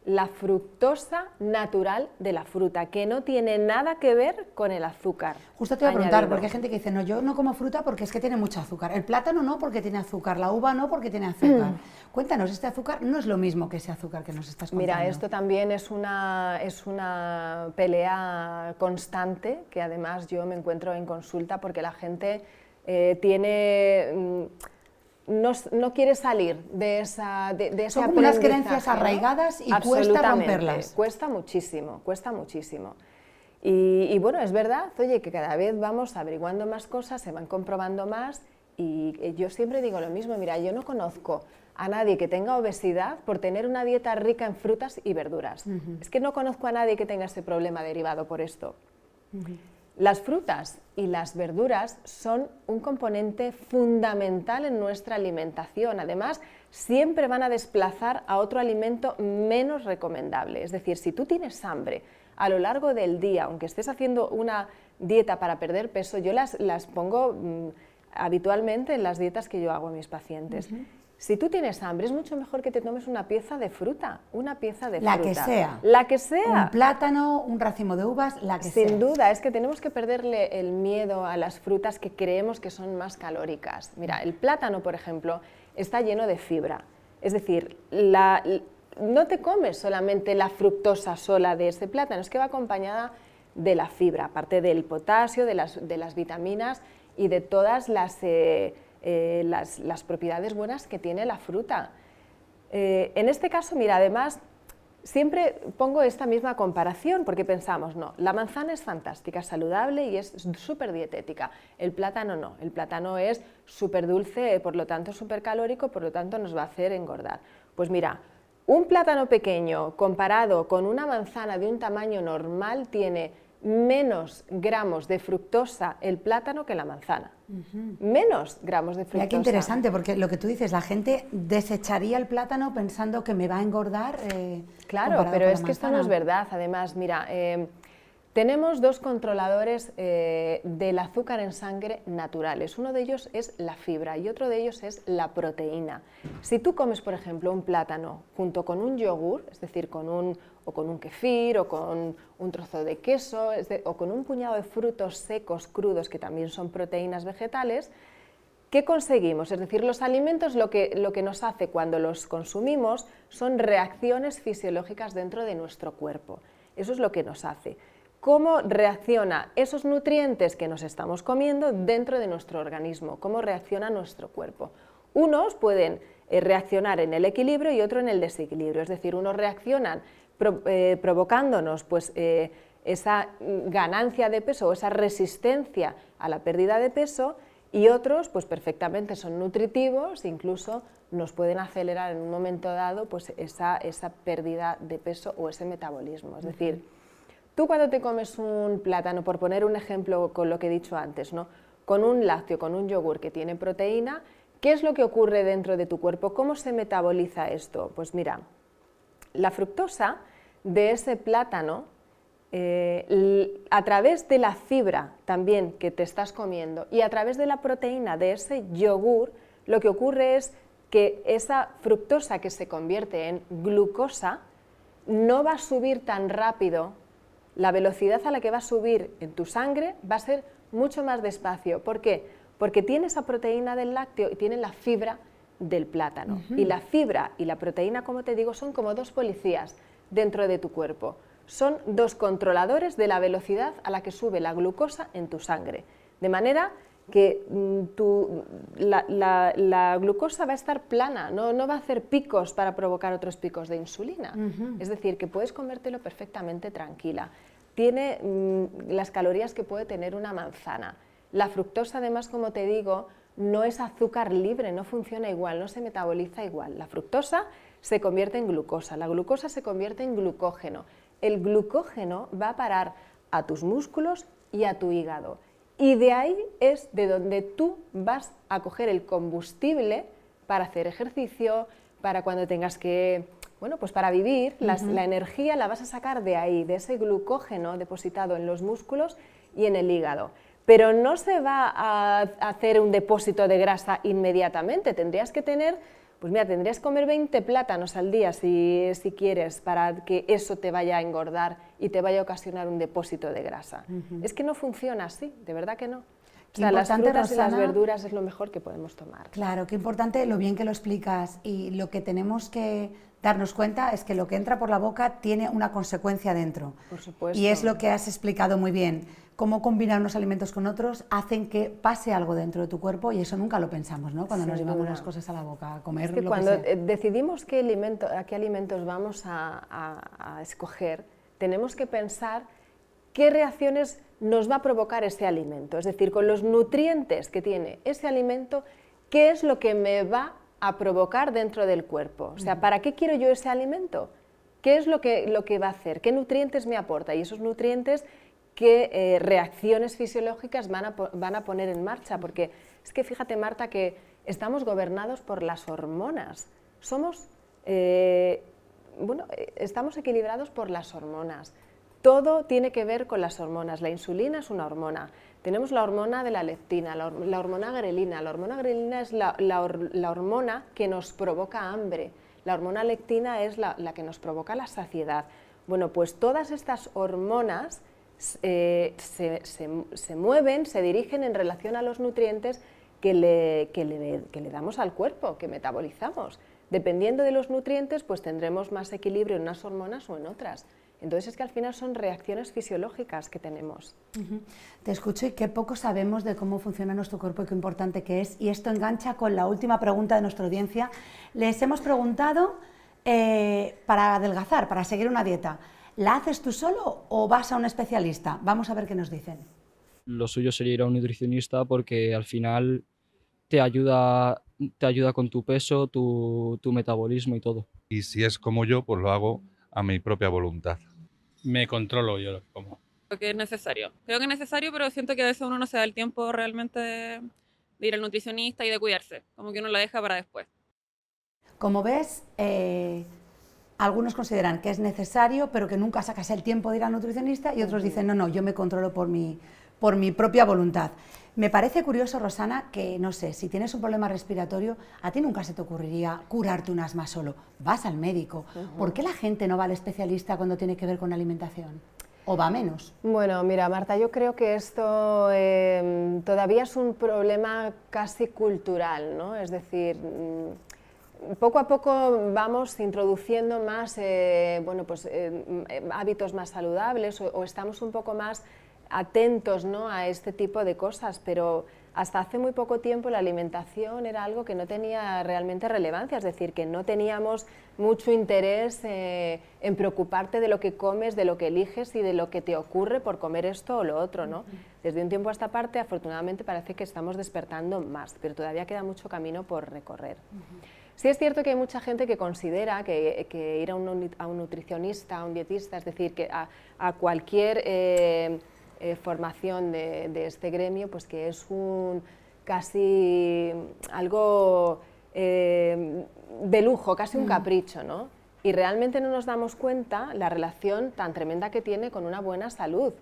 la fructosa natural de la fruta, que no tiene nada que ver con el azúcar. Justo te iba a preguntar, añadido. porque hay gente que dice, no, yo no como fruta porque es que tiene mucho azúcar. El plátano no porque tiene azúcar, la uva no porque tiene azúcar. Cuéntanos, este azúcar no es lo mismo que ese azúcar que nos estás contando. Mira, esto también es una pelea constante, que además yo me encuentro en consulta porque la gente no quiere salir de ese Son como unas aprendizaje, creencias ¿no? arraigadas y cuesta Absolutamente, romperlas. Cuesta muchísimo, cuesta muchísimo. Y bueno, es verdad, oye, que cada vez vamos averiguando más cosas, se van comprobando más y yo siempre digo lo mismo, mira, yo no conozco a nadie que tenga obesidad por tener una dieta rica en frutas y verduras. Es que no conozco a nadie que tenga ese problema derivado por esto. Las frutas y las verduras son un componente fundamental en nuestra alimentación. Además, siempre van a desplazar a otro alimento menos recomendable. Es decir, si tú tienes hambre a lo largo del día, aunque estés haciendo una dieta para perder peso, yo las pongo habitualmente en las dietas que yo hago a mis pacientes. Si tú tienes hambre, es mucho mejor que te tomes una pieza de fruta, una pieza de La fruta. que sea. La que sea. Un plátano, un racimo de uvas, la que sea. Sin duda, es que tenemos que perderle el miedo a las frutas que creemos que son más calóricas. Mira, el plátano, por ejemplo, está lleno de fibra. Es decir, no te comes solamente la fructosa sola de ese plátano, es que va acompañada de la fibra, aparte del potasio, de las vitaminas y de todas las propiedades buenas que tiene la fruta. En este caso, mira, además, siempre pongo esta misma comparación porque pensamos, no, la manzana es fantástica, es saludable y es súper dietética. El plátano no, el plátano es súper dulce, por lo tanto súper calórico, por lo tanto nos va a hacer engordar. Pues mira, un plátano pequeño comparado con una manzana de un tamaño normal tiene menos gramos de fructosa el plátano que la manzana. Menos gramos de fructosa. Mira qué interesante, porque lo que tú dices, la gente desecharía el plátano pensando que me va a engordar. Claro, pero es que esto no es verdad. Además, mira, tenemos dos controladores del azúcar en sangre naturales. Uno de ellos es la fibra y otro de ellos es la proteína. Si tú comes, por ejemplo, un plátano junto con un yogur, es decir, con un kefir o con un trozo de queso o con un puñado de frutos secos crudos que también son proteínas vegetales, ¿qué conseguimos? Es decir, los alimentos lo que nos hace cuando los consumimos son reacciones fisiológicas dentro de nuestro cuerpo. Eso es lo que nos hace. ¿Cómo reacciona esos nutrientes que nos estamos comiendo dentro de nuestro organismo? ¿Cómo reacciona nuestro cuerpo? Unos pueden reaccionar en el equilibrio y otro en el desequilibrio, es decir, unos reaccionan provocándonos pues, esa ganancia de peso o esa resistencia a la pérdida de peso y otros pues, perfectamente son nutritivos, incluso nos pueden acelerar en un momento dado pues, esa pérdida de peso o ese metabolismo. Es decir, tú cuando te comes un plátano, por poner un ejemplo con lo que he dicho antes, ¿no? Con un lácteo, con un yogur que tiene proteína, ¿qué es lo que ocurre dentro de tu cuerpo? ¿Cómo se metaboliza esto? Pues mira, la fructosa de ese plátano, a través de la fibra también que te estás comiendo y a través de la proteína de ese yogur, lo que ocurre es que esa fructosa que se convierte en glucosa no va a subir tan rápido, la velocidad a la que va a subir en tu sangre va a ser mucho más despacio. ¿Por qué? Porque tiene esa proteína del lácteo y tiene la fibra del plátano. Y la fibra y la proteína, como te digo, son como dos policías dentro de tu cuerpo. Son dos controladores de la velocidad a la que sube la glucosa en tu sangre. De manera que la glucosa va a estar plana, no va a hacer picos para provocar otros picos de insulina. Es decir, que puedes comértelo perfectamente tranquila. Tiene las calorías que puede tener una manzana. La fructosa, además, como te digo, no es azúcar libre, no funciona igual, no se metaboliza igual. La fructosa se convierte en glucosa, la glucosa se convierte en glucógeno. El glucógeno va a parar a tus músculos y a tu hígado. Y de ahí es de donde tú vas a coger el combustible para hacer ejercicio, para cuando tengas que, bueno, pues para vivir, la energía la vas a sacar de ahí, de ese glucógeno depositado en los músculos y en el hígado. Pero no se va a hacer un depósito de grasa inmediatamente, tendrías que tener, pues mira, tendrías que comer 20 plátanos al día si quieres para que eso te vaya a engordar y te vaya a ocasionar un depósito de grasa. Es que no funciona así, de verdad que no. O sea, las frutas y las verduras es lo mejor que podemos tomar. Claro, qué importante lo bien que lo explicas, y lo que tenemos que darnos cuenta es que lo que entra por la boca tiene una consecuencia dentro. Por supuesto. Y es lo que has explicado muy bien. Cómo combinar unos alimentos con otros hacen que pase algo dentro de tu cuerpo, y eso nunca lo pensamos, ¿no? Cuando nos llevamos las cosas a la boca, a comer. Es que lo cuando que sea. decidimos a qué alimentos vamos a escoger, tenemos que pensar qué reacciones nos va a provocar ese alimento. Es decir, con los nutrientes que tiene ese alimento, ¿qué es lo que me va a provocar dentro del cuerpo? O sea, ¿para qué quiero yo ese alimento? ¿Qué es lo que va a hacer? ¿Qué nutrientes me aporta? Y esos nutrientes, ¿qué reacciones fisiológicas van a poner en marcha? Porque es que fíjate, Marta, que estamos gobernados por las hormonas. Estamos equilibrados por las hormonas. todo tiene que ver con las hormonas. La insulina es una hormona. Tenemos la hormona de la leptina, la hormona grelina. La hormona grelina es la hormona que nos provoca hambre. La hormona leptina es la que nos provoca la saciedad. Bueno, pues todas estas hormonas se mueven, se dirigen en relación a los nutrientes que le damos al cuerpo, que metabolizamos. Dependiendo de los nutrientes, pues tendremos más equilibrio en unas hormonas o en otras. Entonces es que al final son reacciones fisiológicas que tenemos. Te escucho y qué poco sabemos de cómo funciona nuestro cuerpo y qué importante que es. Y esto engancha con la última pregunta de nuestra audiencia. Les hemos preguntado para adelgazar, para seguir una dieta. ¿La haces tú solo o vas a un especialista? Vamos a ver qué nos dicen. Lo suyo sería ir a un nutricionista porque al final te ayuda con tu peso, tu metabolismo y todo. Y si es como yo, pues lo hago a mi propia voluntad. Me controlo yo lo que como. Creo que es necesario. Creo que es necesario, pero siento que a veces uno no se da el tiempo realmente de ir al nutricionista y de cuidarse. Como que uno lo deja para después. Como ves, algunos consideran que es necesario, pero que nunca sacas el tiempo de ir al nutricionista, y otros dicen, no, yo me controlo por mi propia voluntad. Me parece curioso, Rosana, que, no sé, si tienes un problema respiratorio, a ti nunca se te ocurriría curarte un asma solo. Vas al médico. ¿Por qué la gente no va al especialista cuando tiene que ver con alimentación? ¿O va menos? Bueno, mira, Marta, yo creo que esto todavía es un problema casi cultural, ¿no? Es decir, poco a poco vamos introduciendo más hábitos más saludables o estamos un poco más atentos, ¿no?, a este tipo de cosas, pero hasta hace muy poco tiempo la alimentación era algo que no tenía realmente relevancia, es decir, que no teníamos mucho interés en preocuparte de lo que comes, de lo que eliges y de lo que te ocurre por comer esto o lo otro, ¿no? Desde un tiempo a esta parte, afortunadamente, parece que estamos despertando más, pero todavía queda mucho camino por recorrer. Sí es cierto que hay mucha gente que considera que ir a un nutricionista, a un dietista, es decir, que a cualquier formación de este gremio, pues que es casi algo de lujo, casi un capricho, ¿no? Y realmente no nos damos cuenta la relación tan tremenda que tiene con una buena salud.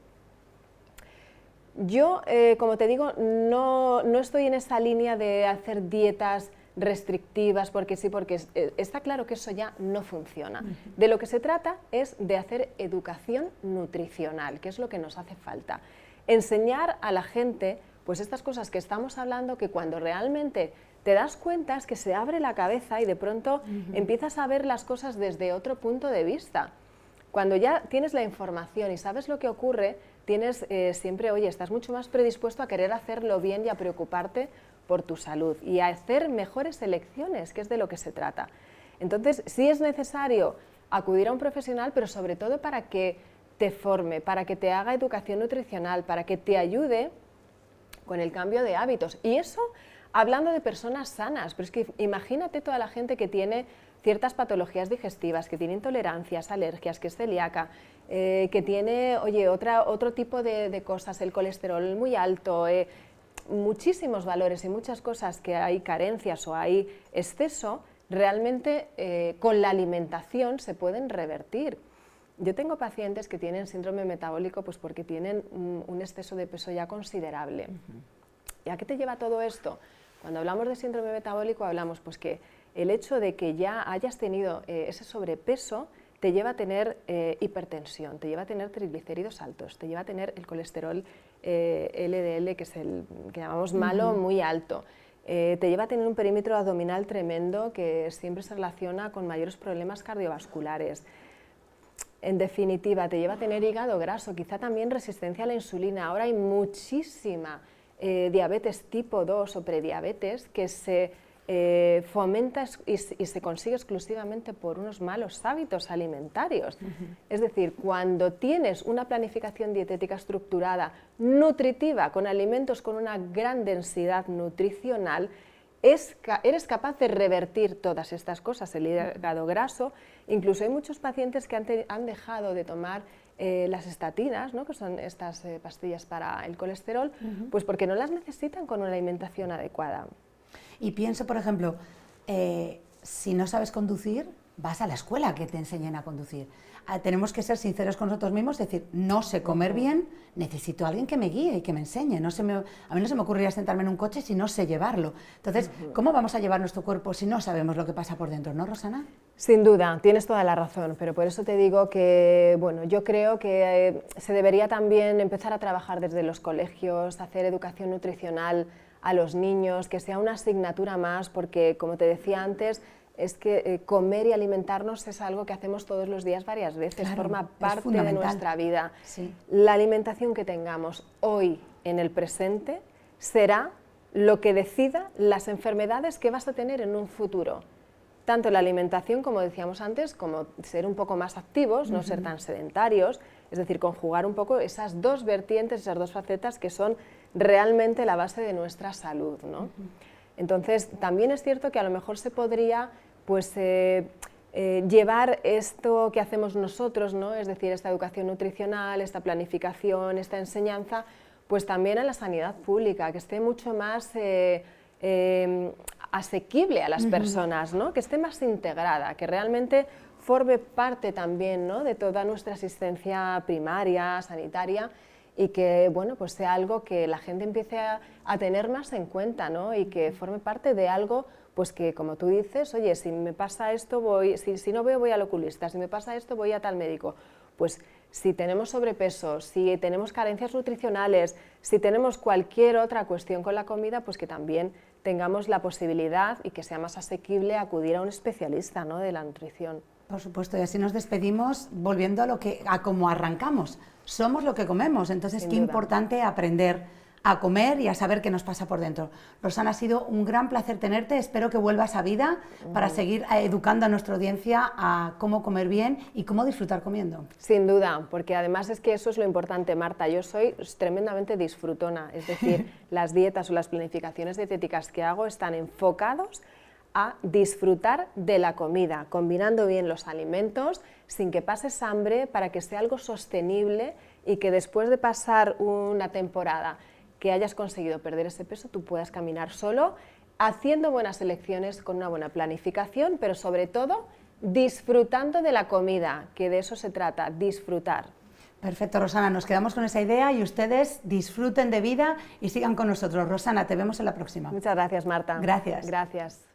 Yo, como te digo, no estoy en esa línea de hacer dietas restrictivas porque sí, porque está claro que eso ya no funciona. De lo que se trata es de hacer educación nutricional, que es lo que nos hace falta. Enseñar a la gente pues estas cosas que estamos hablando, que cuando realmente te das cuenta es que se abre la cabeza y de pronto empiezas a ver las cosas desde otro punto de vista. Cuando ya tienes la información y sabes lo que ocurre, tienes siempre, oye, estás mucho más predispuesto a querer hacerlo bien y a preocuparte por tu salud y a hacer mejores elecciones, que es de lo que se trata. Entonces, sí es necesario acudir a un profesional, pero sobre todo para que te forme, para que te haga educación nutricional, para que te ayude con el cambio de hábitos. Y eso hablando de personas sanas, pero es que imagínate toda la gente que tiene ciertas patologías digestivas, que tiene intolerancias, alergias, que es celíaca, que tiene, oye, otro tipo de cosas, el colesterol muy alto, muchísimos valores y muchas cosas que hay carencias o hay exceso, realmente con la alimentación se pueden revertir. Yo tengo pacientes que tienen síndrome metabólico pues porque tienen un exceso de peso ya considerable. ¿Y a qué te lleva todo esto? Cuando hablamos de síndrome metabólico hablamos pues que el hecho de que ya hayas tenido ese sobrepeso te lleva a tener hipertensión, te lleva a tener triglicéridos altos, te lleva a tener el colesterol LDL, que es el que llamamos malo, muy alto. Te lleva a tener un perímetro abdominal tremendo que siempre se relaciona con mayores problemas cardiovasculares. En definitiva, te lleva a tener hígado graso, quizá también resistencia a la insulina. Ahora hay muchísima diabetes tipo 2 o prediabetes que se fomenta y se consigue exclusivamente por unos malos hábitos alimentarios. Es decir, cuando tienes una planificación dietética estructurada, nutritiva, con alimentos con una gran densidad nutricional, eres capaz de revertir todas estas cosas, el hígado graso. Incluso hay muchos pacientes que han dejado de tomar las estatinas, ¿no?, que son estas pastillas para el colesterol, pues porque no las necesitan con una alimentación adecuada. Y pienso, por ejemplo, si no sabes conducir, vas a la escuela que te enseñen a conducir. tenemos que ser sinceros con nosotros mismos, decir, no sé comer bien, necesito a alguien que me guíe y que me enseñe. A mí no se me ocurriría sentarme en un coche si no sé llevarlo. Entonces, ¿cómo vamos a llevar nuestro cuerpo si no sabemos lo que pasa por dentro? ¿No, Rosana? Sin duda, tienes toda la razón, pero por eso te digo que, bueno, yo creo que se debería también empezar a trabajar desde los colegios, hacer educación nutricional a los niños, que sea una asignatura más, porque, como te decía antes, es que comer y alimentarnos es algo que hacemos todos los días varias veces, Claro, forma es parte de fundamental. nuestra vida. Sí. La alimentación que tengamos hoy en el presente será lo que decida las enfermedades que vas a tener en un futuro. Tanto la alimentación, como decíamos antes, como ser un poco más activos, no ser tan sedentarios, es decir, conjugar un poco esas dos vertientes, esas dos facetas que son realmente la base de nuestra salud, ¿no? Entonces, también es cierto que a lo mejor se podría pues, llevar esto que hacemos nosotros, ¿no? Es decir, esta educación nutricional, esta planificación, esta enseñanza, pues también a la sanidad pública, que esté mucho más asequible a las personas, ¿no? Que esté más integrada, que realmente forme parte también, ¿no? De toda nuestra asistencia primaria, sanitaria, y que, bueno, pues sea algo que la gente empiece a tener más en cuenta, ¿no? Y que forme parte de algo, pues que, como tú dices, oye, si me pasa esto, si no veo, voy al oculista, si me pasa esto, voy a tal médico. Pues si tenemos sobrepeso, si tenemos carencias nutricionales, si tenemos cualquier otra cuestión con la comida, pues que también tengamos la posibilidad y que sea más asequible acudir a un especialista, ¿no? De la nutrición. Por supuesto, y así nos despedimos volviendo a cómo arrancamos. Somos lo que comemos, entonces Sin qué duda. importante aprender a comer y a saber qué nos pasa por dentro. Rosana, ha sido un gran placer tenerte, espero que vuelvas a vida para seguir educando a nuestra audiencia a cómo comer bien y cómo disfrutar comiendo. Sin duda, porque además es que eso es lo importante, Marta. Yo soy tremendamente disfrutona, es decir, las dietas o las planificaciones dietéticas que hago están enfocados a disfrutar de la comida, combinando bien los alimentos sin que pases hambre, para que sea algo sostenible y que después de pasar una temporada que hayas conseguido perder ese peso, tú puedas caminar solo, haciendo buenas elecciones con una buena planificación, pero sobre todo disfrutando de la comida, que de eso se trata, disfrutar. Perfecto, Rosana, nos quedamos con esa idea y ustedes disfruten de vida y sigan con nosotros. Rosana, te vemos en la próxima. Muchas gracias, Marta. Gracias. Gracias.